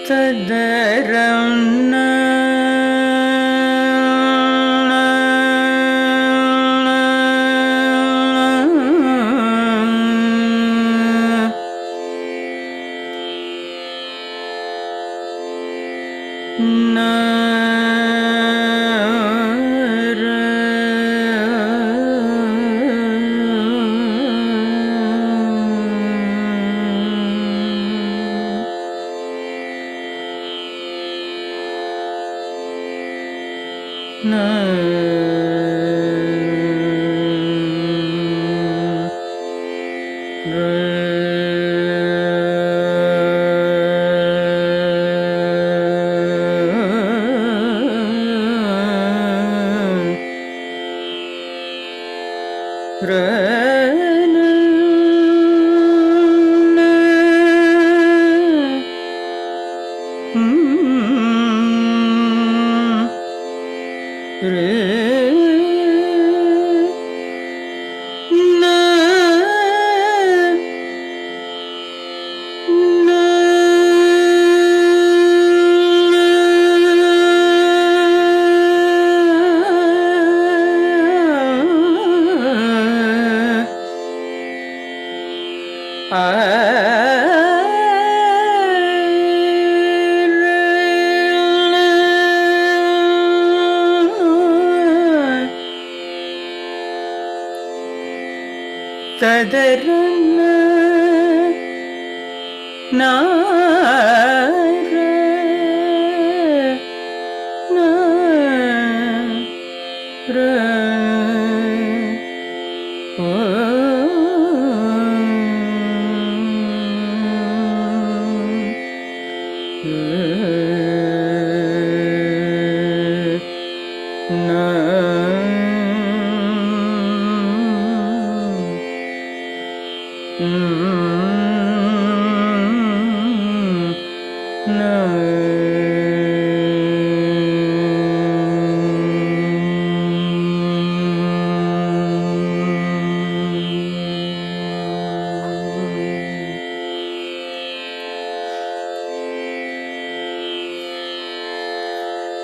tadaramna tadarana nara nara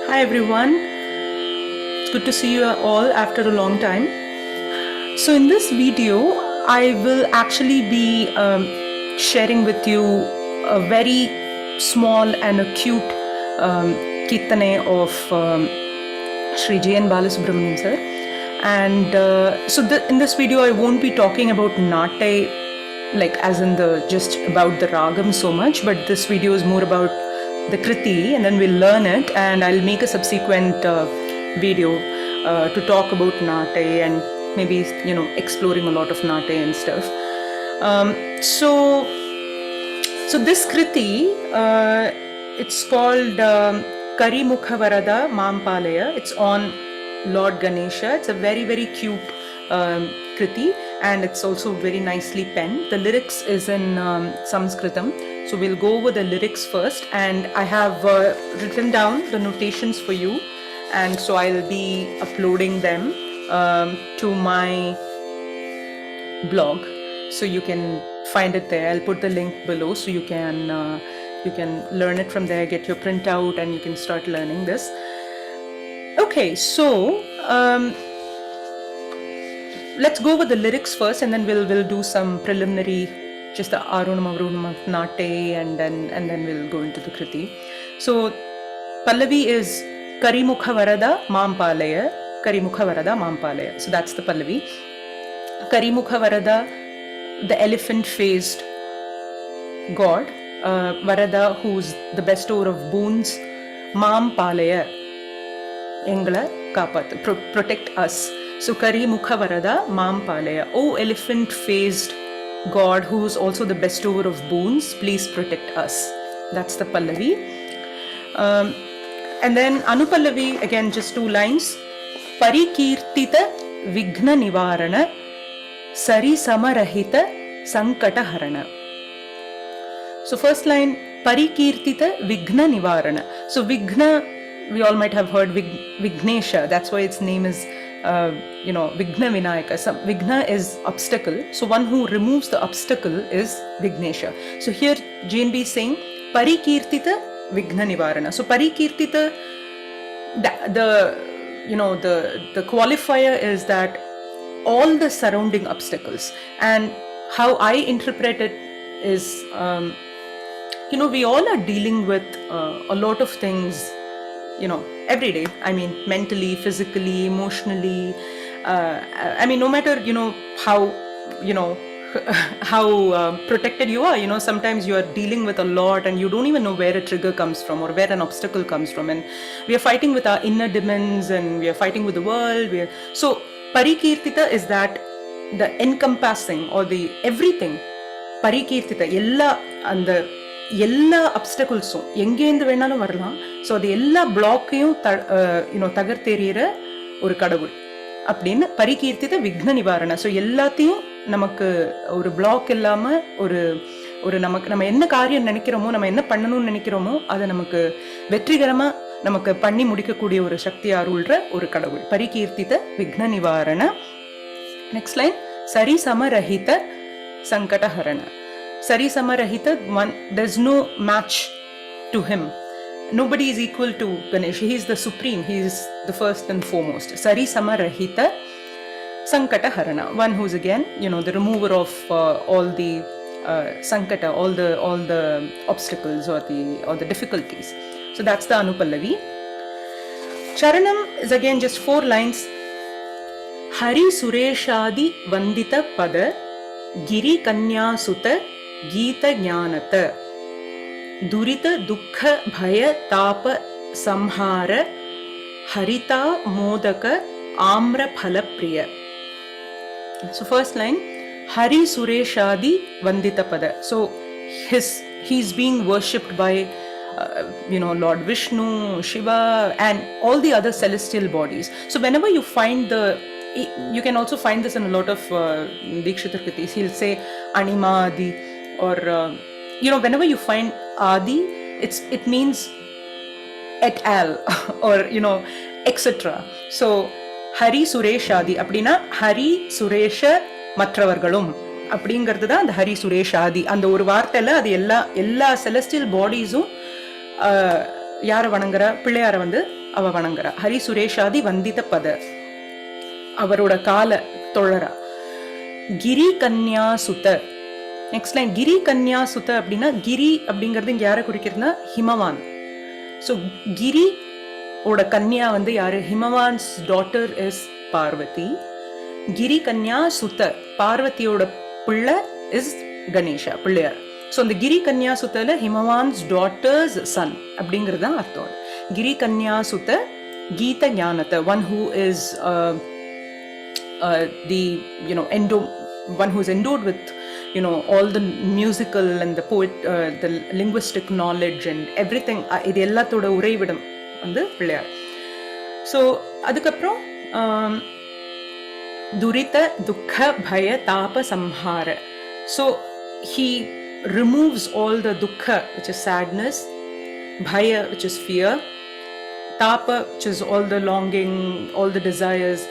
Hi everyone, it's good to see you all after a long time. So in this video, I will actually be sharing with you a very small and a cute Kirtane of Sri J.N. Balasubramanian sir. And in this video, I won't be talking about Nattai, like as in just about the ragam so much, but this video is more about the kriti, and then we'll learn it, and I'll make a subsequent video to talk about Nattai and maybe exploring a lot of Nattai and stuff. So this kriti, it's called Karimukha Varada maampaalaya. It's on Lord Ganesha. It's a very, very cute kriti, and it's also very nicely penned. The lyrics is in Sanskritam. So we'll go over the lyrics first, and I have written down the notations for you, and so I'll be uploading them to my blog, so you can find it there. I'll put the link below, so you can learn it from there, get your printout, and you can start learning this. Okay, so let's go over the lyrics first, and then we'll do some preliminary, just the Arunam Avrunam of Nattai, and then we'll go into the kriti. So Pallavi is Karimukha Varada maampaalaya, Karimukha Varada maampaalaya. So that's the Pallavi. Karimukha Varada, the elephant-faced god, Varada, who's the bestower of boons, maampaalaya, engala kapat, protect us. So Karimukha Varada maampaalaya, O elephant-faced God, who is also the bestower of boons, please protect us. That's the Pallavi. And then Anupallavi, again just 2 lines. Parikeerthitha vighna nivaaraNa, Sarisama rahitha sankata haraNa. So first line, Parikeerthitha vighna nivaaraNa. So vighna, we all might have heard Vignesha. That's why its name is Vighna Vinayaka. Vighna is obstacle. So one who removes the obstacle is Vignesha. So here GNB is saying Parikeerthitha vighna nivaarana. So Parikeerthitha, the qualifier is that all the surrounding obstacles, and how I interpret it is, we all are dealing with a lot of things, every day. I mean, mentally, physically, emotionally. No matter, how, how protected you are, sometimes you are dealing with a lot and you don't even know where a trigger comes from or where an obstacle comes from. And we are fighting with our inner demons and we are fighting with the world. So, Parikeerthitha is that the encompassing or the everything. Parikeerthitha, எல்லா அப்டக்கிள்ஸும் எங்கேருந்து வேணாலும் வரலாம். So அது எல்லா பிளாக்கையும் தகர்த்தெறிகிற ஒரு கடவுள் அப்படின்னு பரிகீர்த்தித விக்ன நிவாரண. ஸோ எல்லாத்தையும் நமக்கு ஒரு பிளாக் இல்லாமல் ஒரு நம்ம என்ன காரியம் நினைக்கிறோமோ, நம்ம என்ன பண்ணணும்னு நினைக்கிறோமோ அதை நமக்கு வெற்றிகரமாக நமக்கு பண்ணி முடிக்கக்கூடிய ஒரு சக்தி அருள்ற ஒரு கடவுள். பரிகீர்த்தித விக்ன நிவாரண. Next line, சரிசம ரஹித Sankata ஹரண. Sarisama rahitha, there's no match to him. Nobody is equal to Ganesha. He is the supreme. He is the first and foremost. Sarisama rahitha sankata harana. One who's again, the remover of all the sankata, all the obstacles or the difficulties. So that's the Anupallavi. Charanam is again just 4 lines. Hari Sureshaadhi vanditha pada Giri kanya sutha geetha gyanatha Duritha dukha bhaya taapa samhara HaritA modaka amra phalapriya. So first line, Hari Sureshaadhi vanditha pada. So he's being worshipped by Lord Vishnu, Shiva and all the other celestial bodies. So whenever you find you can also find this in a lot of Dikshitar Kritis. He'll say Anima Adi, or whenever you find Adi, it means et al. Or etc. So Hari Sureshaadhi அப்படின்னா ஹரி சுரேஷ மற்றவர்களும் அப்படிங்கிறது தான் அந்த ஹரி சுரேஷாதி. அந்த ஒரு வார்த்தையில் அது எல்லா செலஸ்டியல் பாடிஸும் யாரை வணங்குறா? பிள்ளையாரை அவ வணங்குறா. ஹரி சுரேஷாதி வந்தித பத, அவரோட கால தொழறா. கிரி கன்யா சுத. நெக்ஸ்ட் லைன், கிரி கன்யா சுத அப்படின்னா கிரி அப்படிங்கிறது இங்கே யாரை குறிக்கிறதுனா ஹிமவான். ஸோ கிரி ஓட கன்யா யாரு? ஹிமவான்ஸ் டாட்டர் இஸ் பார்வதி. கிரி கன்யா சுத, பார்வதியோட பிள்ளை இஸ் கணேஷா, பிள்ளையார். ஸோ அந்த கிரி கன்யா சுத்தல ஹிமவான்ஸ் டாட்டர்ஸ் சன் அப்படிங்கிறது தான் அர்த்தம். கிரி கன்யா சுத்த கீத ஞானத்தை, one who is one who is endowed with all the musical and the the linguistic knowledge and everything. இது எல்லாத்தோட உறைவிடம் பிள்ளையார். ஸோ அதுக்கப்புறம் துரித துக்க பய தாப சம்ஹார. So he removes all the dukha, which is sadness, bhaya, which is fear, taapa, which is all the longing, all the desires.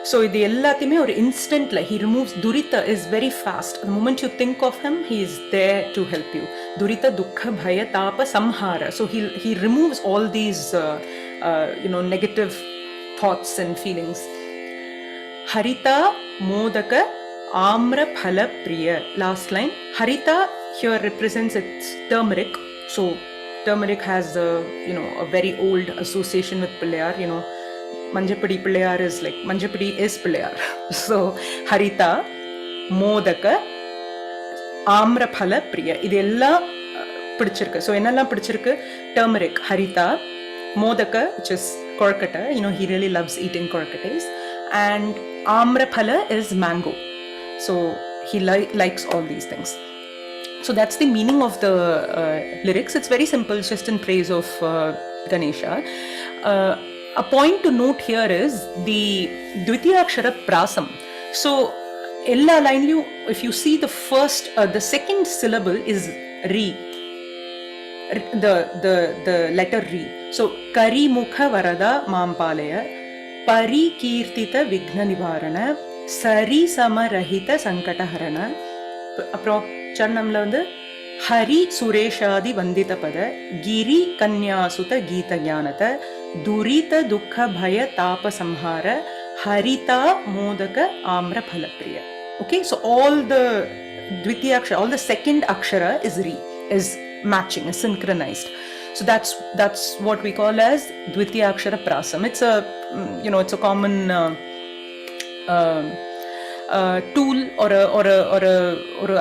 So இது எல்லாத்தையுமே ஒரு இன்ஸ்டன்ட்ல he removes. Duritha is very fast. The moment you think of him, he is there to help you. Duritha dukha bhaya taapa samhara. So he removes all these negative thoughts and feelings. HaritA modaka amra phala priya. Last line, HaritA here represents its turmeric. So turmeric has a very old association with Pillayar. Manjapadi Pillayar is like, Manjapadi is Pillayar. So HaritA modaka amra phala priya. இது எல்லாம் பிடிச்சிருக்கு. So என்னெல்லாம் பிடிச்சிருக்கு? turmeric, HaritA, modaka, which is korkata. He really loves eating korkatas. And amra phala is mango. So he likes all these things. So that's the meaning of the lyrics. It's very simple, it's just in praise of Ganesha. A point to note here is the Dvitiyakshara prasam. So ella line if you see the second syllable is Ri, the letter Ri. So Karimukha Varada maampaalaya Parikeerthitha vighna nivaarana Sarisama rahitha sankata harana. அப்புறம் சரணம்ல Hari Sureshaadhi vanditha pada Giri kanya sutha geetha gyanatha Duritha dukha bhaya taapa samhara HaritA modaka amra phalapriya. Okay, so all the dvitiya akshara, all the second akshara is matching, is synchronized. So that's what we call as dvitiya akshara prasam. It's a it's a common tool or a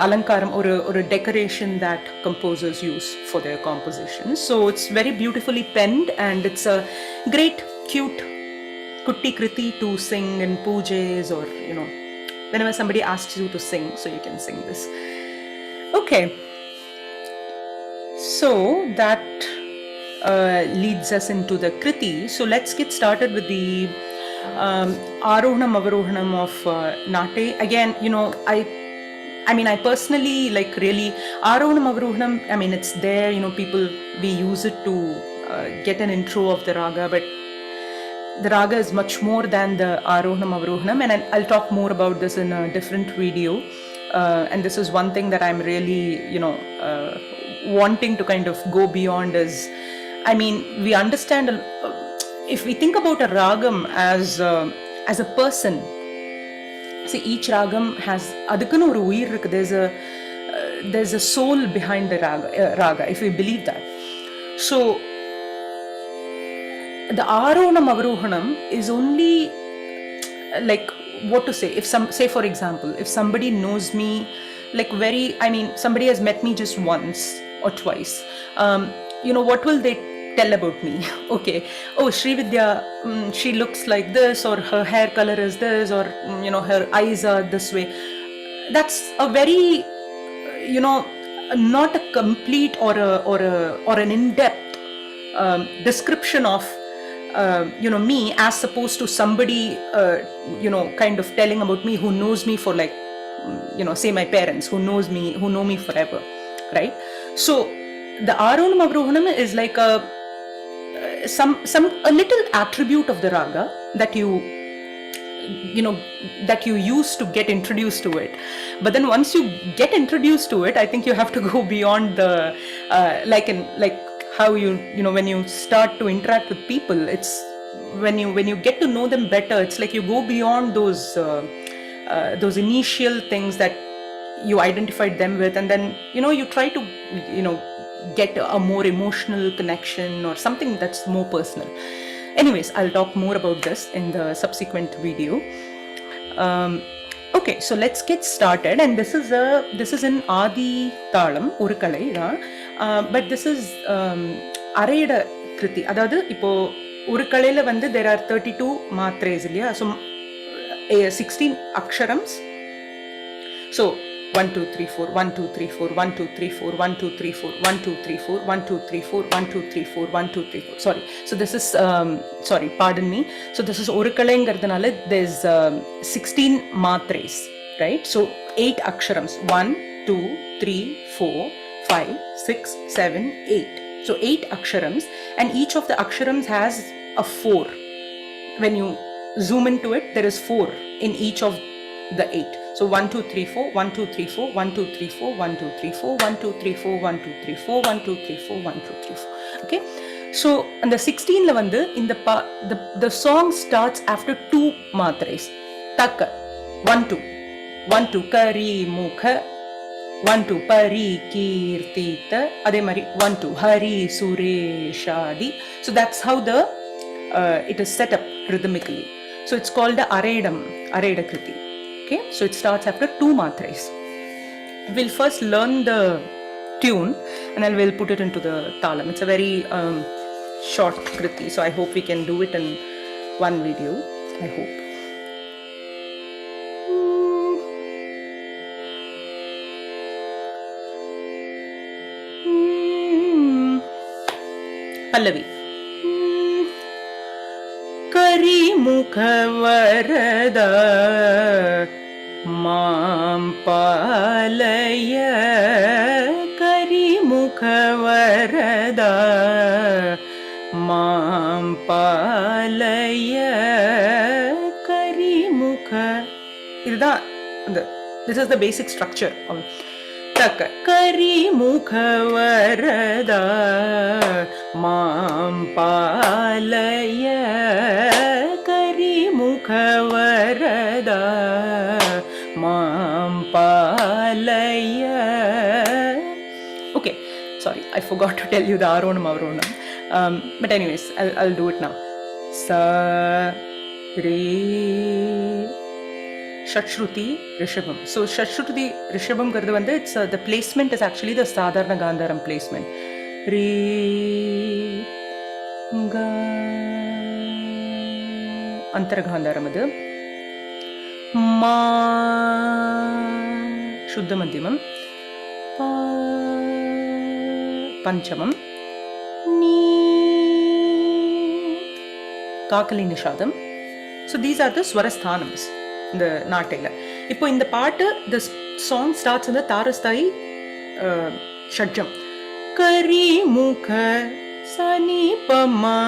alankaram or a decoration that composers use for their compositions. So it's very beautifully penned, and it's a great cute kutti kriti to sing in pujas, or whenever somebody asks you to sing, so you can sing this. Okay, so that leads us into the kriti. So let's get started with the Arohanam Avarohanam of Nattai. Again, I personally like really Arohanam Avarohanam. I mean, it's there. People, we use it to get an intro of the raga, but the raga is much more than the Arohanam Avarohanam, and I'll talk more about this in a different video. And this is one thing that I'm really wanting to kind of go beyond. Is, I mean, we understand. If we think about a ragam as a person, see, each ragam has adukanu oru uyir irukku. There's a soul behind the raga, if we believe that. So the Arohanam Avarohanam is only like, what to say, say for example, if somebody knows me like somebody has met me just once or twice, what will they tell about me? Okay, oh, Srividya, she looks like this, or her hair color is this, or her eyes are this way. That's a very not a complete or an in-depth description of me, as opposed to somebody kind of telling about me who knows me for like say my parents who know me forever, right? So the Arohanam Avarohanam is like a little attribute of the raga that that you use to get introduced to it. But then once you get introduced to it, I think you have to go beyond the like how when you start to interact with people, it's when you get to know them better, it's like you go beyond those initial things that you identified them with, and then you try to get a more emotional connection or something that's more personal. Anyways, I'll talk more about this in the subsequent video. Okay, so let's get started. And this is in Adi Talam Urukalai, but this is Arayada Kriti. Adadu ipo Urukalaila vandu there are 32 matres illaya, so 16 aksharams. So 1 2 3 4 1 2 3 4 1 2 3 4 1 2 3 4 1 2 3 4 1 2 3 4 1 2 3 4 1 2 3 4. Sorry, so this is pardon me, so this is Urukalaingaradhanala there's 16 matres, right? So 8 aksharams, 1 2 3 4 5 6 7 8. So 8 aksharams, and each of the aksharams has a 4. When you zoom into it, there is 4 in each of the 8. So 1 2 3 4 1 2 3 4 1 2 3 4 1 2 3 4 1 2 3 4 1 2 3 4 1 2 3 4 1 2 3 4. Okay, so and the 16 la vandu in the song starts after 2 matres. Taka 1 2 1 2 Karimukha, 1 2 Parikeerthitha, adhe mari 1 2 Hari Sureshaadhi. So that's how it is set up rhythmically. So it's called the Arayada Kriti. Okay, so it starts after 2 matres. We'll first learn the tune, and then we'll put it into the talam. It's a very short kriti, so I hope we can do it in one video. I hope. Pallavi. Karimukha Varada maampaalaya, Karimukha Varada maampaalaya, Karimukha. This is the basic structure of taka Karimukha Varada maampaalaya Karimukha Varada maampaalaya. Okay, sorry, I forgot to tell you the aronam avaronam. But anyways, I'll do it now. Sa re Shashruti Rishabam. So Shashruti Rishabam gardu vande it's the placement is actually the sadharana gandharam placement. Re ga antara gandharam adu. Ma shuddha madhyamam. Pa panchamam. Ni kakali nishadam. So these are the swarasthanams in the Nattai. இப்போ இந்த பாட்டு the song starts in the தாரஸ்தாயி ஷட்ஜம். Karimukha sanipama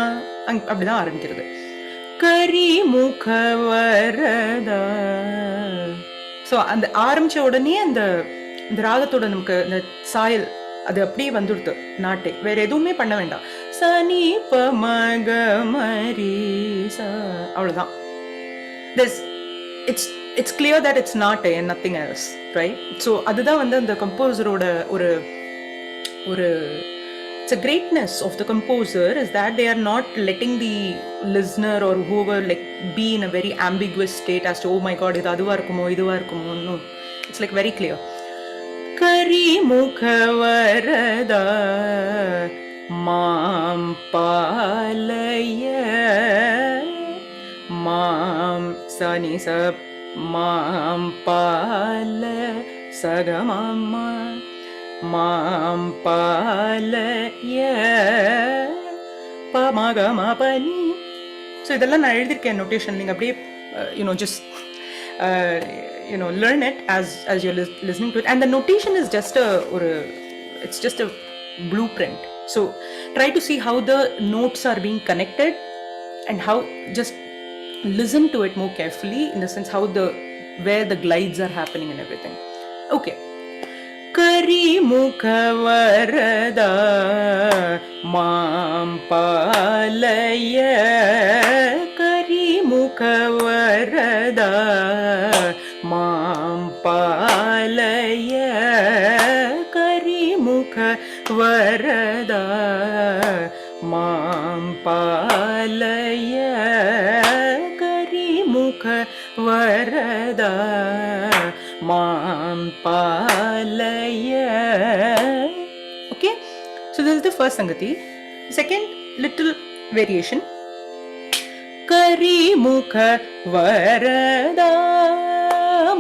அப்படிதான் ஆரம்பிக்கிறது. Karimukha Varada. So அந்த ஆரம்பிச்ச உடனே அந்த ராகத்தோட நமக்கு அந்த சாயல் அது அப்படியே வந்துடுது நாட்டை. வேற எதுவுமே பண்ண வேண்டாம். சனி பமகமரி அவ்வளவுதான். It's clear that it's Nattai and nothing else, right? So அதுதான் வந்து அந்த கம்போசரோட ஒரு it's a greatness of the composer is that they are not letting the listener or whoever like be in a very ambiguous state as to oh my god இது அதுவா இருக்குமோ இதுவா இருக்குமோ. No, it's like very clear. Karimukha Varada maampaalaya maam sani sa maampala sagamama maampaalaya pamagamapani. So இதெல்லாம் நான் எழுதியிருக்கேன் notation. நீங்கள் அப்படியே just learn it as you're listening to it. And the notation is just it's just a blueprint. So try to see how the notes are being connected and how just listen to it more carefully in the sense how where the glides are happening and everything. Okay. Karimukha Varada maampaalaya Karimukha Varada maampaalaya Karimukha Varada maampaalaya Karimukha Varada maampaalaya. Okay, so this is the first sangati. Second little variation. Karimukha Varada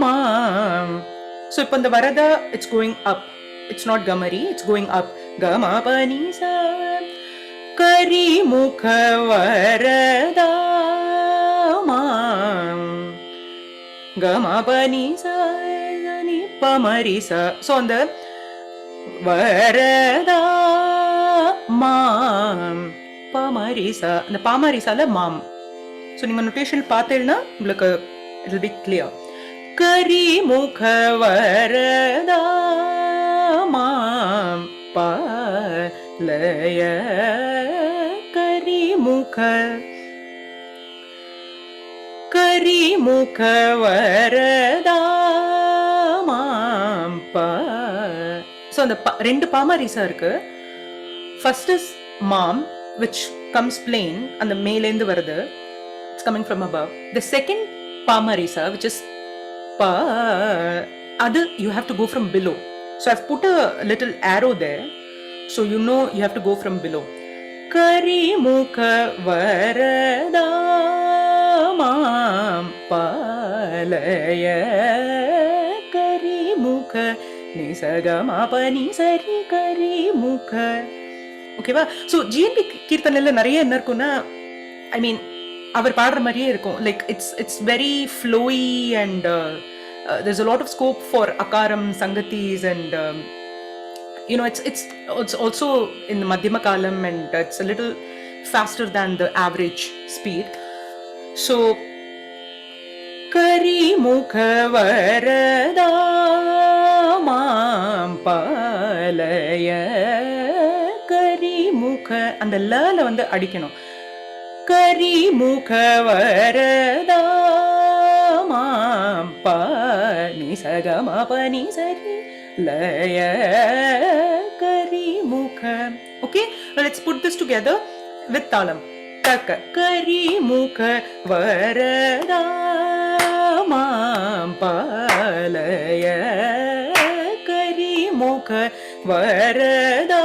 maam. So upon the Varada it's going up. It's not gamari, it's going up. Gama pani sa. Karimukha Varada maam. Gama pani sa ni pamari sa. So on the Varada maam pamarisa, அந்த பாமரிசால மாம். So நீங்கள் notation பார்த்தீங்கன்னா உங்களுக்கு it will be clear. கரிமுக வரதா மாம் பாலய கரிமுக வரதா மாம் பா. So அந்த ரெண்டு பாமரிசா இருக்கு. First is mom which comes plain and the மேலேந்து வருது, it's coming from above. The second pamarisa which is pa, adu you have to go from below. So I've put a little arrow there so you know you have to go from below. Karimukha varada maam palaya karimukha nisagama pani sari karimukha. ஓகேவா? So GNB கீர்த்தனையில் நிறைய என்ன இருக்குன்னா, ஐ மீன் அவர் பாடுற மாதிரியே இருக்கும். Like it's very flowy and there's a lot of scope for akaram, sangatis and it's also in the madhyama kalam and it's a little faster than the average speed. So karimukha varada maam maampaalaya Karimukha. அந்த லல வந்து அடிக்கணும். Karimukha Varada maampa nisagama pani sari laya Karimukha. Okay, now let's put this together with talam. Taka Karimukha Varada maampaalaya Karimukha Varada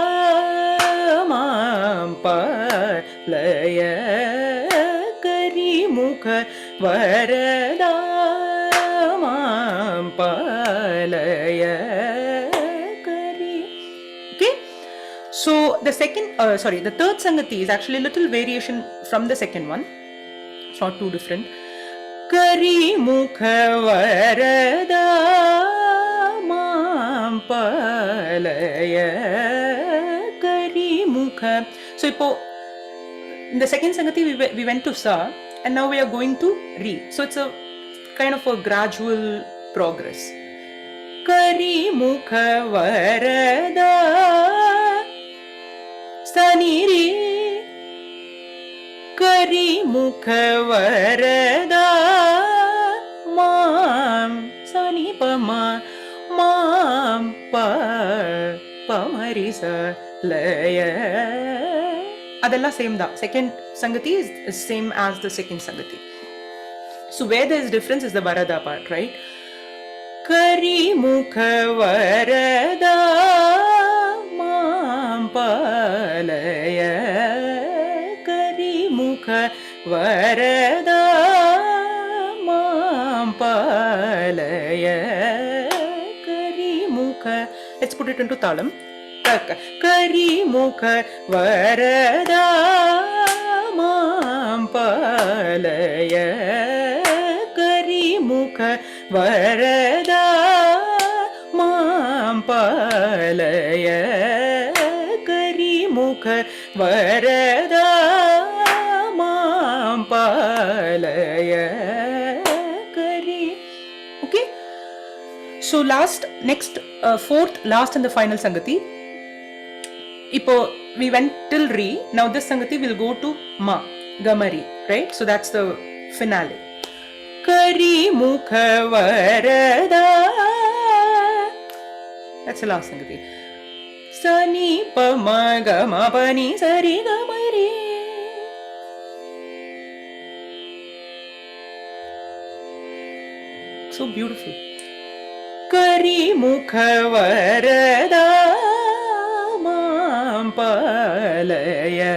maampaalaya Karimukha Varada maampaalaya Kari. Okay, so the the third sangati is actually a little variation from the second one. It's not too different. Karimukha Varada maampaalaya Karimukha. So in the second sangati we went to sa, and now we are going to re. So it's a kind of a gradual progress. Karimukha Varada Saniri Karimukha Varada maam sani pama maam pa pamarisa laya. Adella same da. Second sangati is the same as the second sangati. So where there is difference is the Varada part, right? Karimukha Varada maampaalaya Karimukha Varada maampaalaya Karimukha. Let's put it into talam. Karimukha Varada maampaalaya Karimukha Varada maampaalaya Karimukha Varada maampaalaya Kari. Okay, so next fourth, last and the final sangati. We went till re. Now this sangati will go to ma, gamari, right? So that's the finale. Karimukha Varada. That's the last sangati. Sani pa ma ga ma pa ni sari gamari. So beautiful. Karimukha Varada maampaalaya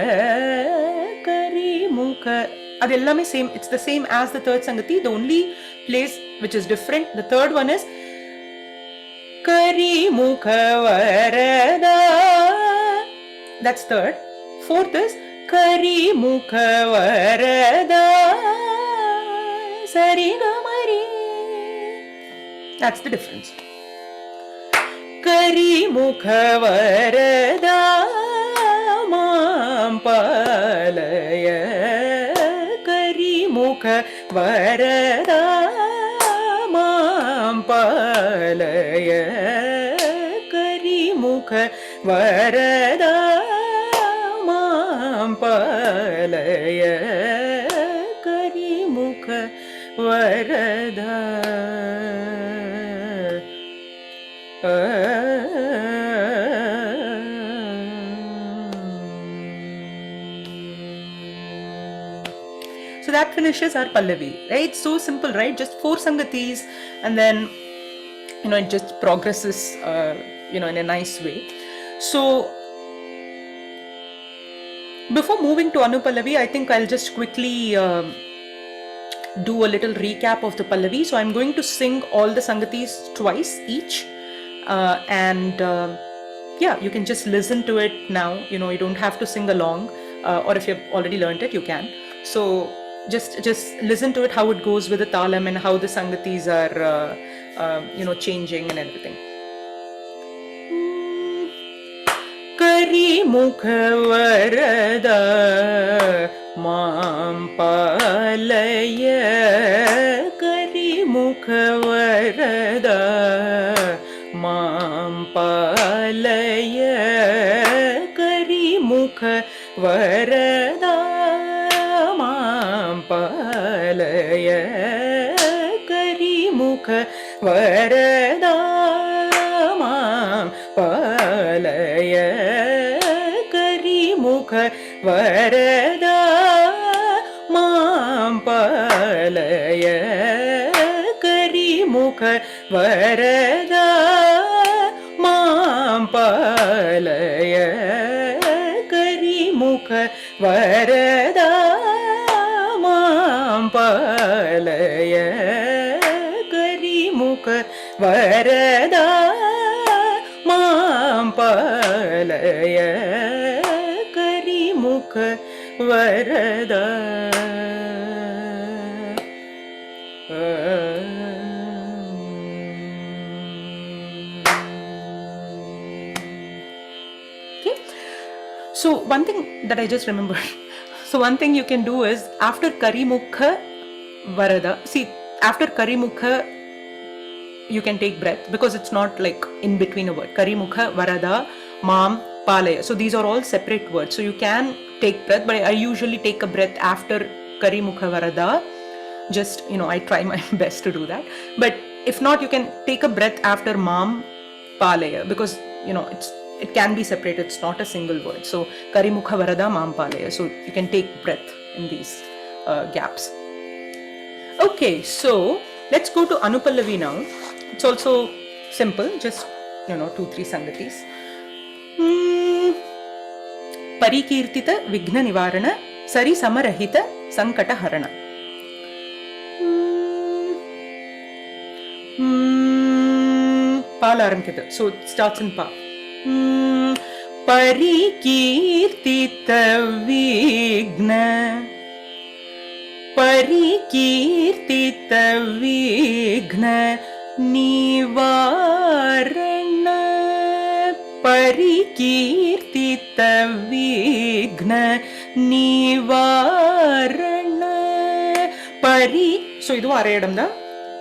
Karimukha. Adellame same. It's the same as the third sangati. The only place which is different, the third one is Karimukha Varada. That's third. Fourth is Karimukha Varada Sarigamari. That's the difference. Karimukha Varada maampaalaya Karimukha Varada maampaalaya Karimukha Varada maampaalaya Karimukha Varada. So that finishes our Pallavi, right? So simple, right? Just 4 sangatis, and then it just progresses in a nice way. So before moving to Anupallavi, I think I'll just quickly do a little recap of the Pallavi. So I'm going to sing all the sangatis twice each, and you can just listen to it now. You don't have to sing along, or if you've already learned it, you can. So just listen to it, how it goes with the talam and how the sangatis are changing and everything. Karimukha Varada maampaalaya Karimukha Varada maampaalaya Karimukha Varada maampaalaya Karimukha Varada maampaalaya Karimukha Varada maampaalaya Karimukha Varada maampaalaya Karimukha Varada maampaalaya Karimukha Varada maampaalaya Karimukha Varada. Okay, so one thing that I just remembered. So one thing you can do is after Karimukha Varada, see, after Karimukha you can take breath because it's not like in between a word. Karimukha Varada maampaalaya. So these are all separate words. So you can take breath, but I usually take a breath after Karimukha Varada. Just, I try my best to do that. But if not, you can take a breath after maampaalaya because, it can be separated. It's not a single word. So Karimukha Varada maampaalaya. So you can take breath in these gaps. Okay, so let's go to Anupallavi now. It's also simple, just 2-3 sangatis. Parikeerthitha vighna nivaarana Sarisama rahitha sankata haraNa. Paal ஆரம்பிக்குது. So it starts in Pa. Parikeerthitha vighna Parikeerthitha vighna nivaaraNa Parikeerthitha vighna nivaaraNa So இது அரை இடம் தான்.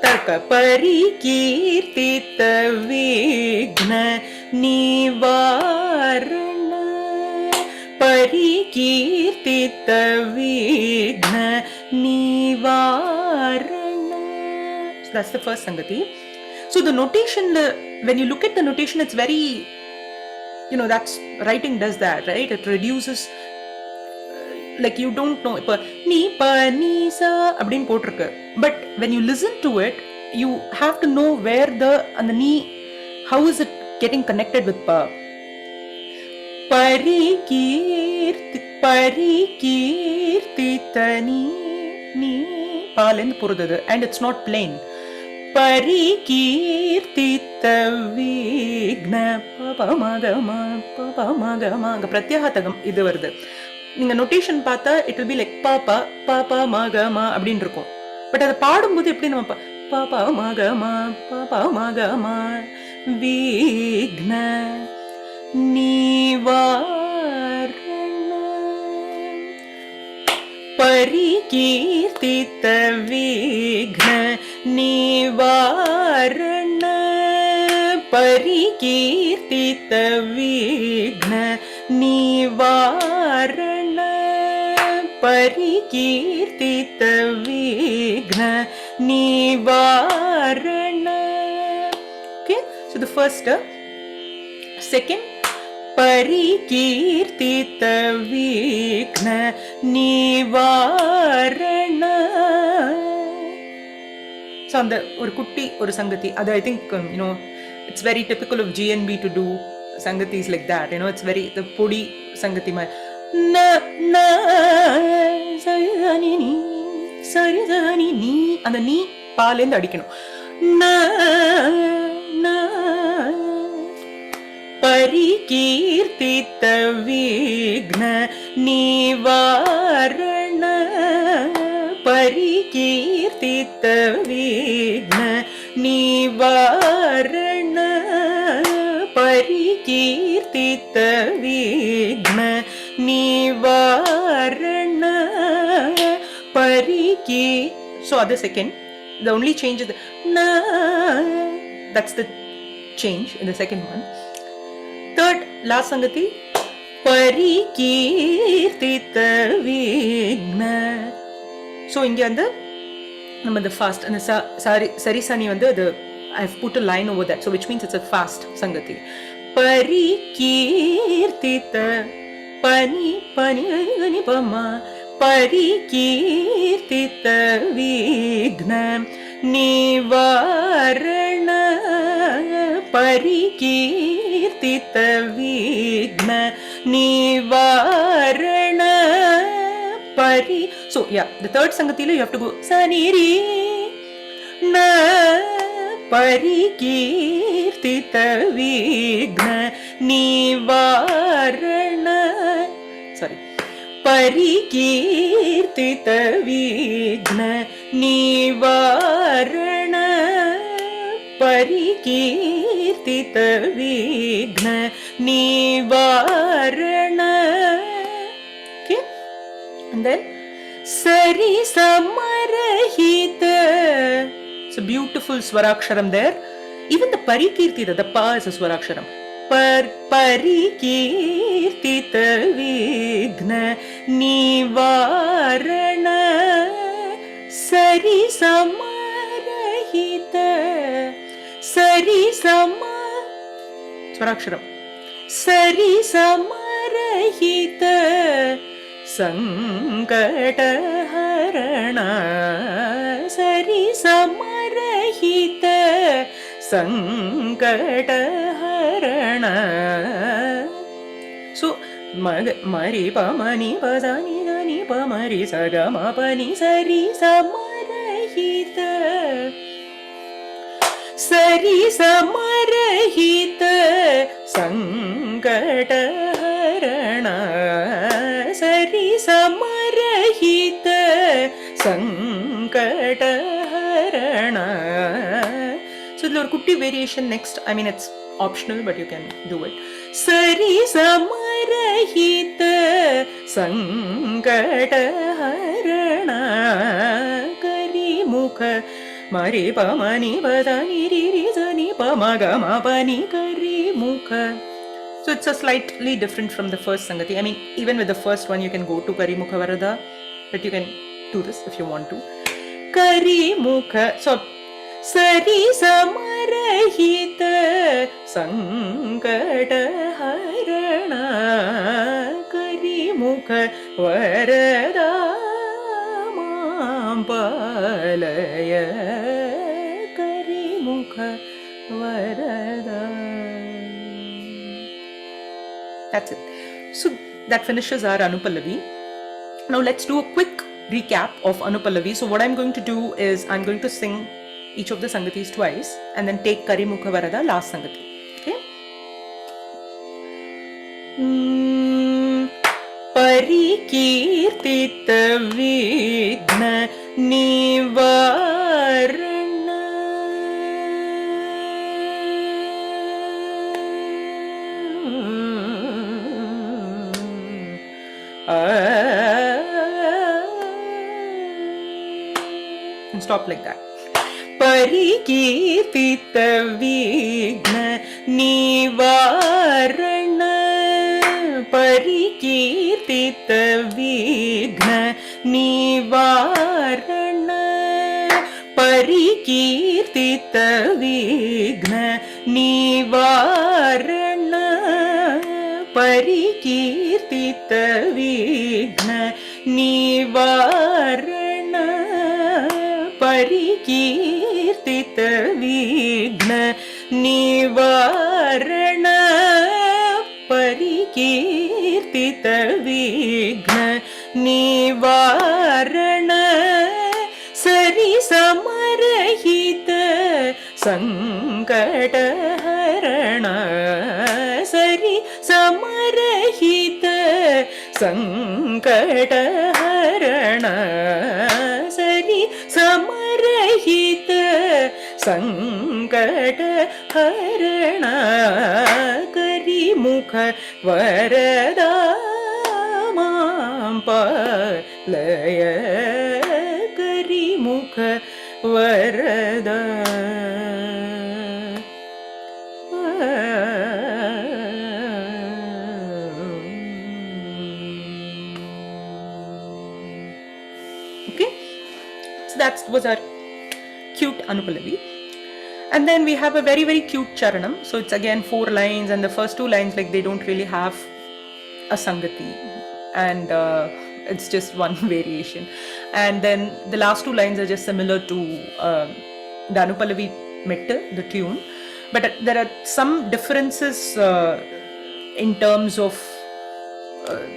தர்க்க Parikeerthitha vighna nivaaraNa Parikeerthitha vighna nivaaraNa. So that's the first sangati. So the notation, when you look at the notation, it's very, that's writing does that, right? It reduces, like you don't know, ni pa ni sa abdin potrukku. But when you listen to it, you have to know where and the ni, how is it getting connected with pa. Parikeerthitha ni paalend purudadu, and it's not plain. Parikeerthitha vighna papamagama அங்க பிரத்யாகதகம் இது வருது. நீங்க notation பார்த்தா it will be like பாப்பா பாப்பா மகமா அப்படின்னு இருக்கும். But அதை பாடும்போது எப்படி நம்ம பாப்பா மகமா விக்ன நிவாரண Parikeerthitha vighna nivaarana Parikeerthitha vighna nivaarana Parikeerthitha vighna nivaarana. Okay, so the first second Parikeerthitha vighna nivaarana. So அந்த ஒரு குட்டி ஒரு சங்கதி அது I think it's very typical of GNB to do sangatis like that. It's very the podi sangati ma na na saridani ni அந்த நீ பாலேந்து அடிக்கணும். na na Parikeerthitha vighna nivaarana Parikeerthitha vighna nivaarana Parikeerthitha vighna nivaarana So other second, the only change is the na. That's the change in the second one. Third, last sangati, Parikeerthitha vighna. So இங்க வந்து நம்ம the fast and Sarisani வந்து அது I've put a line over that, so which means it's a fast sangati. Parikeerthitha pani pani ani pama Parikeerthitha vighna nivaaraNa. Parikeerthitha vighna nivaaraNa. So yeah, the third sangatila you have to go saniri na Parikeerthitha vighna nivaaraNa. Sorry, Parikeerthitha vighna nivaaraNa. Parikeerthitha vighna nivaaraNa. Okay, and then Sarisama rahitha. It's a beautiful swaraksharam there. Even the Parikeerthitha, the pa is a swaraksharam. Parikeerthitha vighna nivaaraNa. Sarisama rahitha. Sarisama swaraksharam. Sarisama rahitha sankata haraNa. Sarisama rahitha sankata haraNa. So mari pa mani pa da ni pa mari sa ga ma pa ni sarisama rahitha. Sarisama rahitha sankata haraNa. Sarisama rahitha sankata haraNa. So there are kutti variation next. I mean it's optional, but you can do it. Sarisama rahitha sankata haraNa. Karimukha mari pa mani pa da ni ri ri sa ni pa ma ga ma pa ni Karimukha. So it's a slightly different from the first sangati. I mean, even with the first one, you can go to Karimukha Varada, but you can do this if you want to. Karimukha. So Sarisama rahitha sankata haraNa. Karimukha Varada maampaalaya. Karimukha Varada. That's it. So that finishes our Anupallavi. Now let's do a quick recap of Anupallavi. So what I'm going to do is I'm going to sing each of the sangatis twice and then take Karimukha Varada last sangati. Okay? Parikeerthitha vighna nivaaraNa. And stop like that. Parikeerthitha vighna nivaaraNa. Parikeerthitha vighna nivaaraNa. Parikeerthitha vighna nivaaraNa. Parikeerthitha vighna nivaaraNa. Parikeerthitha vighna nivaaraNa. Parikeerthitha vighna nivaaraNa. Sarisama rahitha sankata haraNa. Sarisama rahitha sankata haraNa. Sarisama rahitha sankata haraNa. Karimukha Varada maampaalaya. Karimukha Varada. Okay, so that was our cute Anupallavi. And then we have a very, very cute Charanam. So it's again 4 lines, and the first 2 lines, like, they don't really have a sangati, and it's just one variation. And then the last 2 lines are just similar to the Anupallavi metta, the tune, but there are some differences in terms of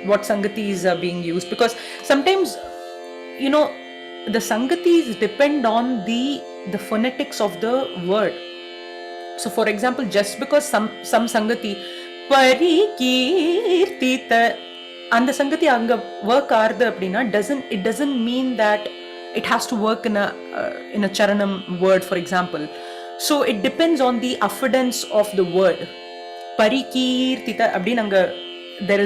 what sangatis are being used, because sometimes, you know, the sangatis depend on the phonetics of the word. So for example, just because some sangati Parikeerthitha, and the sangati anga work ஆறுது அப்படின்னா it doesn't mean that it has to work in a charanam word, for example. So it depends on the affidance of the word. Parikeerthitha அப்படின்னு அங்க there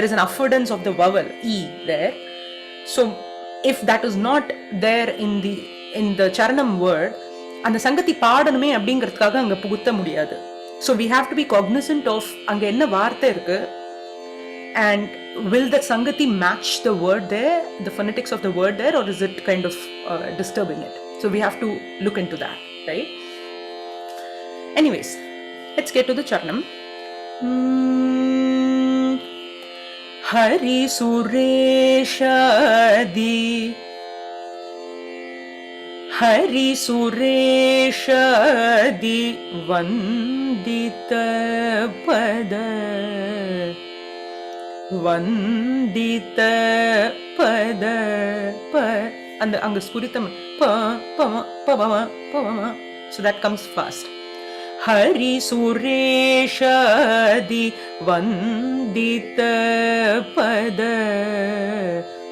is an affidance of the vowel e there. So if that is not there in the charanam word, அந்த சங்கத்தி பாடணுமே அப்படிங்கிறதுக்காக அங்க புகுத்த முடியாது. So we have to be cognizant of அங்க என்ன வார்த்தை இருக்கு, and will the sangati match the word there, the phonetics of the word there, or is it kind of disturbing it? So we have to look into that, right? Anyways, let's get to the charanam. Hari Sureshaadhi, Hari Sureshaadhi vanditha pada, vanditha pada pa, and anga spuritam pa pama pavama pavama, so that comes fast. Hari Sureshaadhi vanditha pada.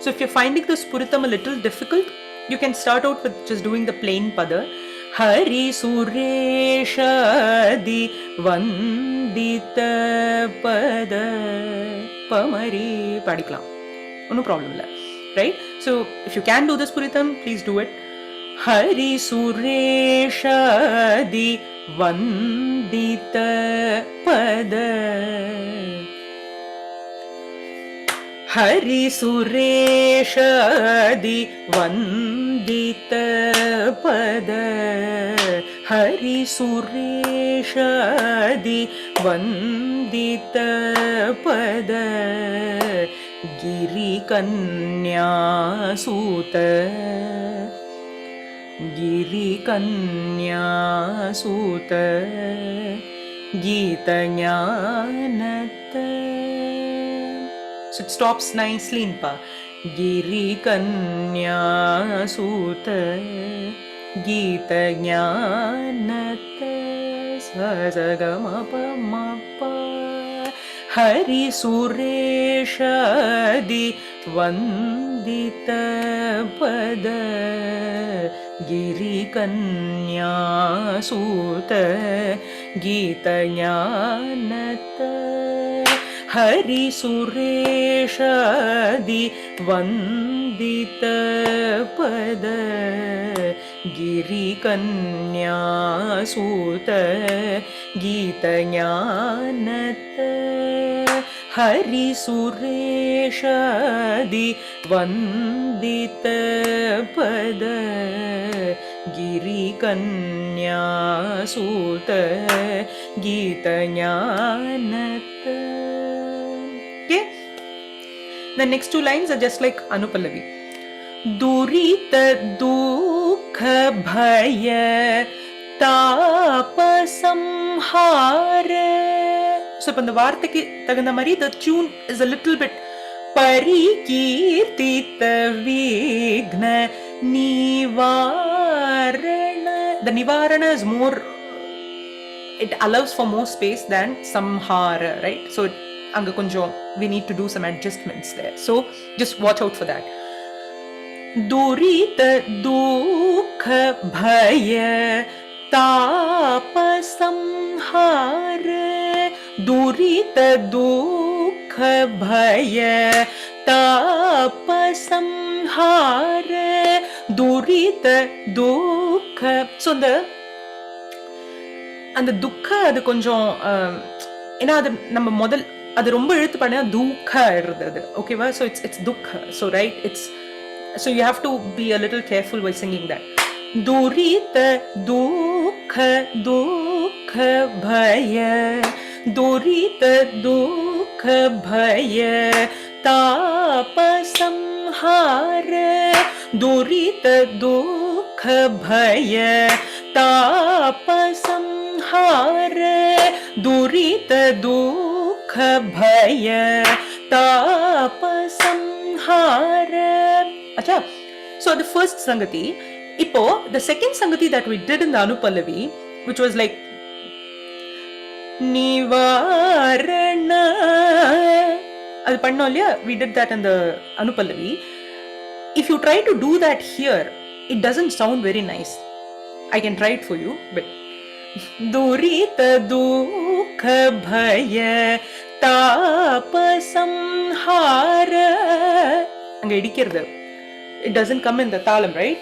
So if you're finding the spuritam a little difficult, you can start out with just doing the plain pada. Hari Sureshaadhi vanditha pada pamari padikalam, no problem illa, right? So if you can do this spuritam, please do it. Hari Sureshaadhi vanditha pada, Hari Sureshaadhi vanditha pada, Hari Sureshaadhi vanditha pada, Giri kanya sutha, Giri kanya sutha, geetha gyanatha. So it stops nicely in pa. Giri kanya sutha, geetha gyanatha, sasagama pa ma pa. Hari Sureshaadhi vanditha pada, Giri kanya sutha, geetha gyanatha. Hari Sureshaadhi vanditha pada, Giri kanya sutha, geetha gyanatha. Hari Sureshaadhi vanditha pada, Giri kanya sutha, geetha gyanatha. Okay, the next 2 lines are just like Anupallavi. Duritha dukha bhaya taapa samhara. So இப்ப இந்த வார்த்தைக்கு தகுந்த மாதிரி the tune is a little bit Parikeerthitha vighna nivaaraNa. The nivaaraNa is more, it allows for more space than samhara, right? So anga konjam we need to do some adjustments there, so just watch out for that. Duritha dukha bhaya taapa samhara, Duritha dukha bhaya taapa samhara, Duritha dukha. So அந்த துக்கா அது கொஞ்சம் ஏன்னா அது நம்ம முதல் அது ரொம்ப இழுத்து பண்ணா தூக்கா ஆயிடுறது அது, ஓகேவா? ஸோ இட்ஸ் துக்கா. So right, it's So you have to be a little careful while singing that. Duritha dukha dukha bhaya, Duritha dukha bhaya, taapa samhara, Duritha dukha bhaya, taapa samhara, Duritha dukha bhaya, taapa samhara. Acha. So the first sangati. Ipo, the second sangati that we did in the Anupallavi, which was like nivaaraNa, adu pannom illaya, we did that in the Anupallavi. If you try to do that here, it doesn't sound very nice. I can try it for you, but Duritha dukha bhaya taapa samhara, anga idikirudhu. It doesn't come in the talam, right?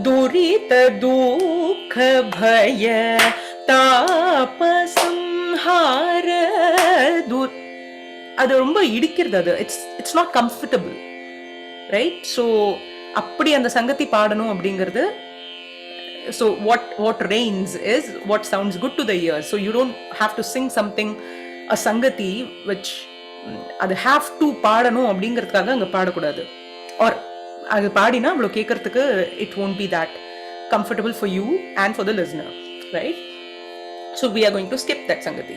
Duritha dukha bhaya taapa samhara. அது ரொம்ப இடிக்கிறது. அது it's not comfortable, right? So அப்படி அந்த சங்கத்தி பாடணும் அப்படிங்கிறது. So what reigns is what sounds good to the ear. So you don't have to sing something, a sangati which அது have to பாடணும் அப்படிங்கிறதுக்காக அங்கே பாடக்கூடாது. ஆர் அது பாடினா அவ்வளோ கேட்கறதுக்கு it won't be that comfortable for you and for the listener, right? So we are going to skip that sangati.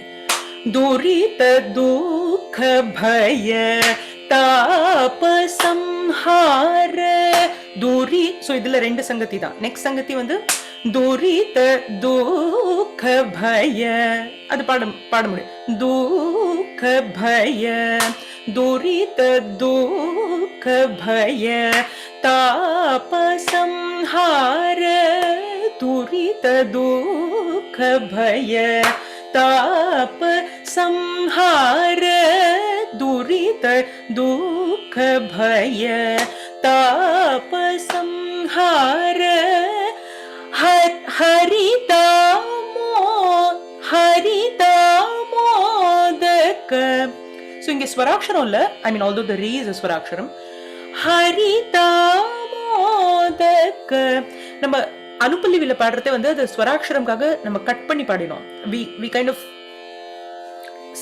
Duritha dukha bhaya taapa samhara. So இதுல ரெண்டு சங்கத்தி தான். நெக்ஸ்ட் சங்கத்தி வந்து Duritha dukha bhaya, அது பாட முடியும். Dukha bhaya, Duritha dukha bhaya taapa samhara, Duritha dukha bhaya taapa samhara, Duritha dukha bhaya taapa samhara. HaritA modaka. So இங்க ஸ்வராட்சரம் இல்ல, I mean although the re is a ஸ்வராட்சரம். HaritA modaka. நம்ம அனுப்பல்லிவில பாடுறதே வந்து அது ஸ்வராட்சரம்காக நம்ம cut பண்ணி பாடினோம். We kind of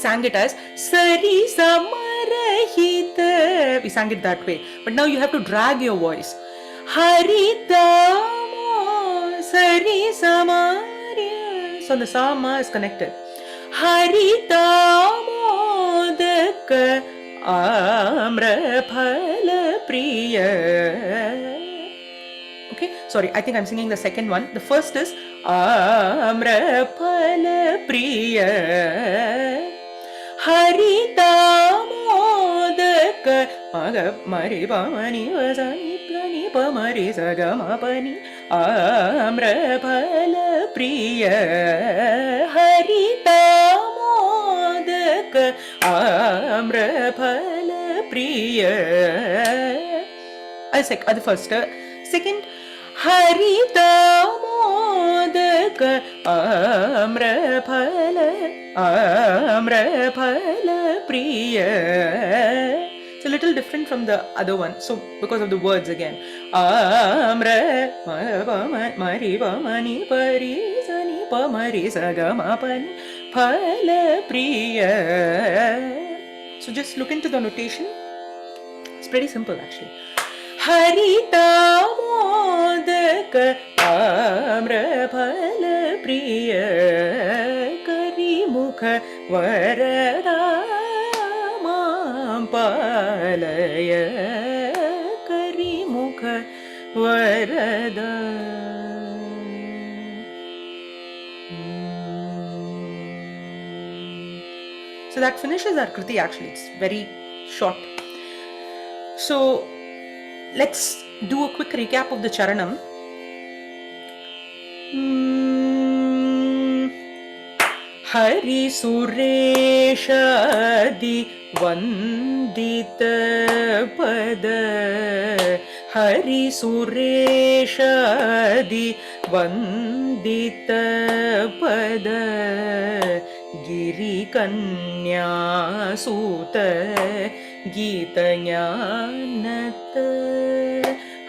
sang it as Sarisama rahitha. We sang it that way. But now you have to drag your voice. HaritA Sarisama. So the sama is connected. HaritA modaka amraphala priya. Okay, sorry, I think I'm singing the second one. The first is amraphala priya, HaritA modaka maga mari pamani vasani plani pamari sagama pani amraphala priya, HaritA modaka amraphala priya. The first. Second, HaritA modaka amraphala priya. It's a little different from the other one, so because of the words again. Amra mari pamani pari sani pamari sagama pani phala priya. So just look into the notation. It's pretty simple actually. HaritA modaka amraphala priya, Karimukha Varada maampaalaya, Karimukha Varada. So that finishes our kriti actually. It's very short. So let's do a quick recap of the Charanam. Hari Sureshaadhi vanditha pada, Hari Sureshaadhi vanditha pada, Giri kanya sutha geetha gyanatha,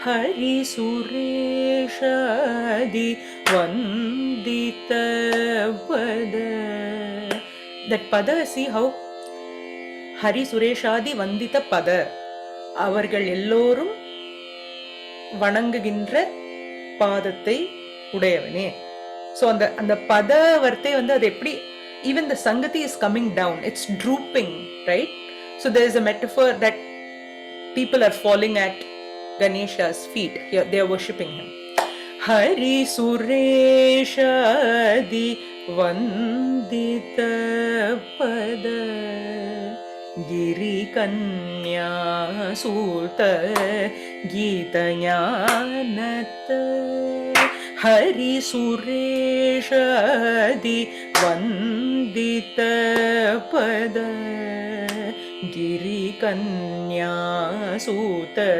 Hari Sureshaadhi vanditha pada. That pada, see how Hari Sureshaadhi vanditha pada. அவர்கள் எல்லோரும் வணங்குகின்ற பாதத்தை உடையவனே. So அந்த பத வார்த்தை வந்து அது எப்படி, even the sangati is coming down, it's drooping, right? So there is a metaphor that people are falling at Ganesha's feet. Here they are worshipping him. Hari Sureshaadhi vandita pada Giri kanya sutha geetha gyanatha. Hari Sureshaadhi vandita pada Giri kanya sutha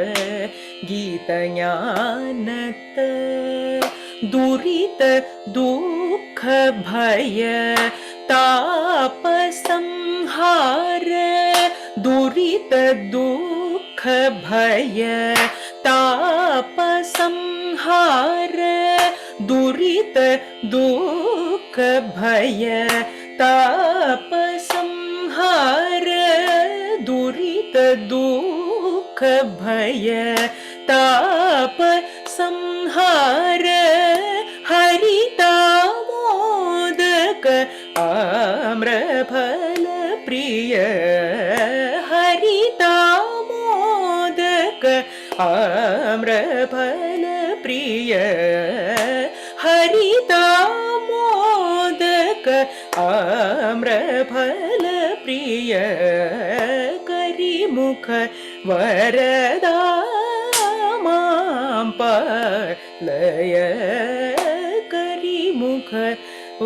geetha gyanatha. Duritha dukha bhaya taapa samhara. Duritha dukha bhaya taapa samhara. Duritha dukha bhaya taapa samhara. Duritha dukha bhaya taapa samhara. HaritA modaka amraphala priya. HaritA modaka amraphala priya. HaritA modaka amraphala priya. Karimukha Varada maampaalaya. Karimukha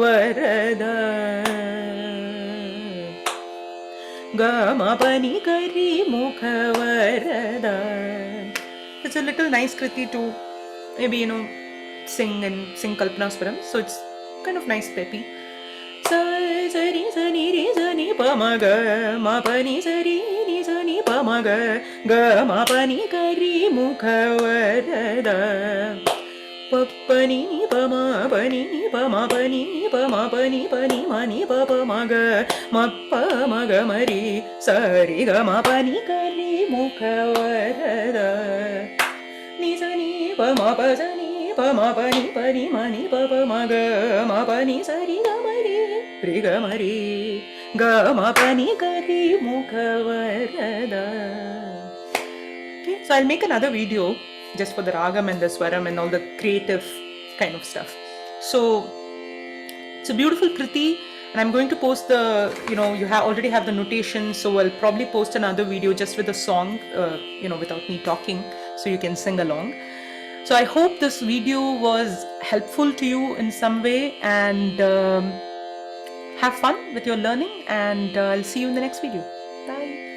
Varada. Gama pani Karimukha Varada. It's a little nice kriti to maybe, sing and sing Kalpanaswaram. So it's kind of nice, peppy. Sa sari sani re sani pa ma ga ma pa ni sari ni sani pa ma ga ga ma pa ni Karimukha Varada. Pa pa ni pa ma pa ni pa ma pa ni pa ma pa ni ma ni pa pa ma ga ma ga ma ri sa ri ga ma pa ni Karimukha Varada. Ni sa ni pa ma pa sa ni pa ma pa ni ma ni pa pa ma ga ma pa ni sa ri ga ma ri ri ga ma ri ga ma pa ni Karimukha Varada. Okay, so I'll make another video just for the ragam and the swaram and all the creative kind of stuff. So it's a beautiful kriti, and I'm going to post the, you already have the notation, so I'll probably post another video just with the song, without me talking, so you can sing along. So I hope this video was helpful to you in some way, and have fun with your learning, and I'll see you in the next video. Bye.